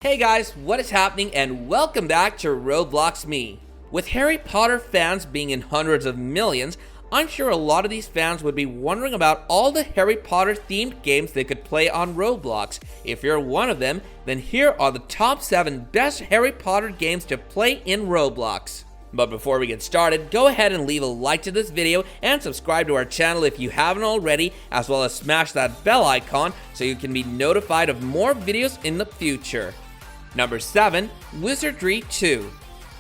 Hey guys, what is happening and welcome back to Roblox Me. With Harry Potter fans being in hundreds of millions, I'm sure a lot of these fans would be wondering about all the Harry Potter themed games they could play on Roblox. If you're one of them, then here are the top 7 best Harry Potter games to play in Roblox. But before we get started, go ahead and leave a like to this video and subscribe to our channel if you haven't already, as well as smash that bell icon so you can be notified of more videos in the future. Number 7. Wizardry 2.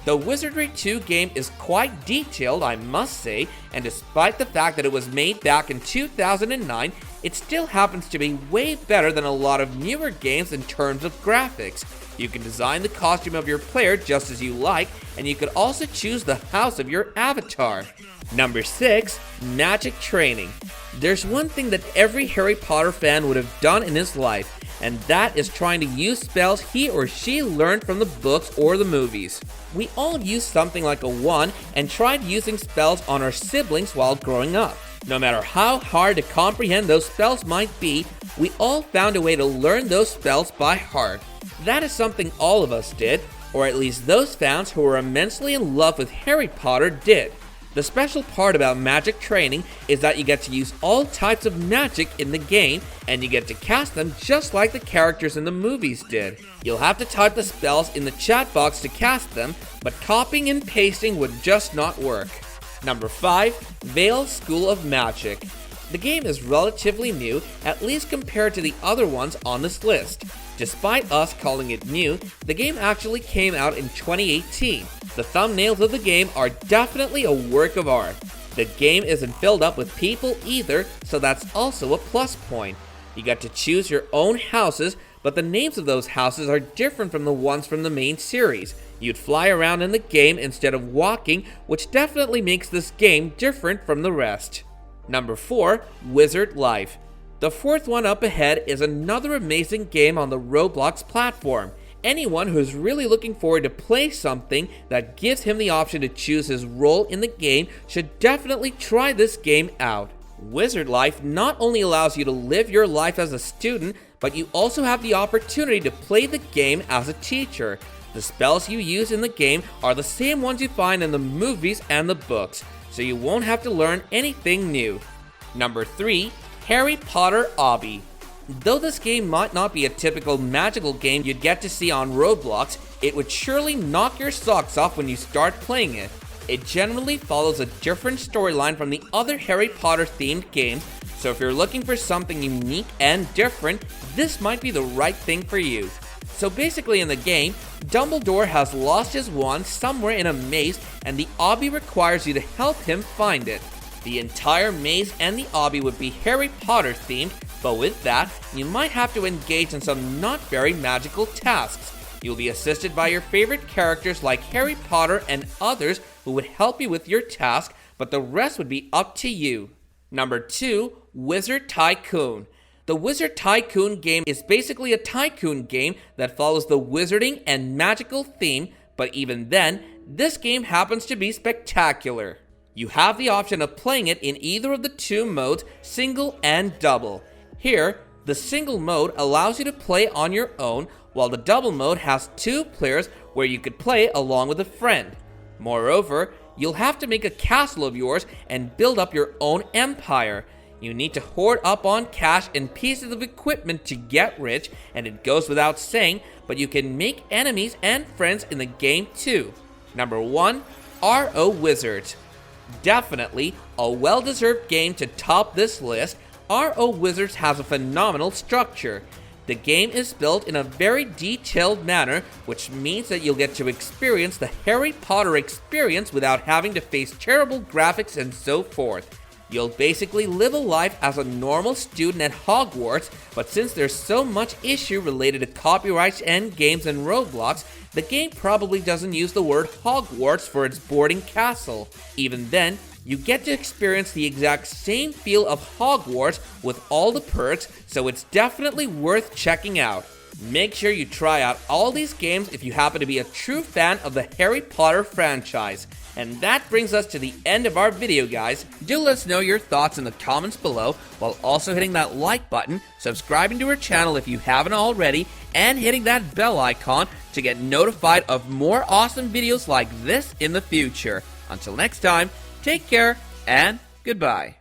The Wizardry 2 game is quite detailed, I must say, and despite the fact that it was made back in 2009, it still happens to be way better than a lot of newer games in terms of graphics. You can design the costume of your player just as you like, and you can also choose the house of your avatar. Number 6. Magic Training. There's one thing that every Harry Potter fan would have done in his life, and that is trying to use spells he or she learned from the books or the movies. We all used something like a wand and tried using spells on our siblings while growing up. No matter how hard to comprehend those spells might be, we all found a way to learn those spells by heart. That is something all of us did, or at least those fans who were immensely in love with Harry Potter did. The special part about Magic Training is that you get to use all types of magic in the game, and you get to cast them just like the characters in the movies did. You'll have to type the spells in the chat box to cast them, but copying and pasting would just not work. Number 5. Veil School of Magic. The game is relatively new, at least compared to the other ones on this list. Despite us calling it new, the game actually came out in 2018. The thumbnails of the game are definitely a work of art. The game isn't filled up with people either, so that's also a plus point. You get to choose your own houses, but the names of those houses are different from the ones from the main series. You'd fly around in the game instead of walking, which definitely makes this game different from the rest. Number 4. Wizard Life. The fourth one up ahead is another amazing game on the Roblox platform. Anyone who's really looking forward to play something that gives him the option to choose his role in the game should definitely try this game out. Wizard Life not only allows you to live your life as a student, but you also have the opportunity to play the game as a teacher. The spells you use in the game are the same ones you find in the movies and the books, so you won't have to learn anything new. Number 3. Harry Potter Obby. Though this game might not be a typical magical game you'd get to see on Roblox, it would surely knock your socks off when you start playing it. It generally follows a different storyline from the other Harry Potter themed games, so if you're looking for something unique and different, this might be the right thing for you. So basically in the game, Dumbledore has lost his wand somewhere in a maze, and the obby requires you to help him find it. The entire maze and the obby would be Harry Potter themed, but with that, you might have to engage in some not very magical tasks. You'll be assisted by your favorite characters like Harry Potter and others who would help you with your task, but the rest would be up to you. Number 2. Wizard Tycoon. The Wizard Tycoon game is basically a tycoon game that follows the wizarding and magical theme, but even then, this game happens to be spectacular. You have the option of playing it in either of the two modes, single and double. Here, the single mode allows you to play on your own, while the double mode has 2 players where you could play along with a friend. Moreover, you'll have to make a castle of yours and build up your own empire. You need to hoard up on cash and pieces of equipment to get rich, and it goes without saying, but you can make enemies and friends in the game too. Number 1. RO Wizards. Definitely a well-deserved game to top this list. RO Wizards has a phenomenal structure. The game is built in a very detailed manner, which means that you'll get to experience the Harry Potter experience without having to face terrible graphics and so forth. You'll basically live a life as a normal student at Hogwarts, but since there's so much issue related to copyrights and games in Roblox, the game probably doesn't use the word Hogwarts for its boarding castle. Even then, you get to experience the exact same feel of Hogwarts with all the perks, so it's definitely worth checking out. Make sure you try out all these games if you happen to be a true fan of the Harry Potter franchise. And that brings us to the end of our video, guys. Do let us know your thoughts in the comments below, while also hitting that like button, subscribing to our channel if you haven't already, and hitting that bell icon to get notified of more awesome videos like this in the future. Until next time, take care and goodbye.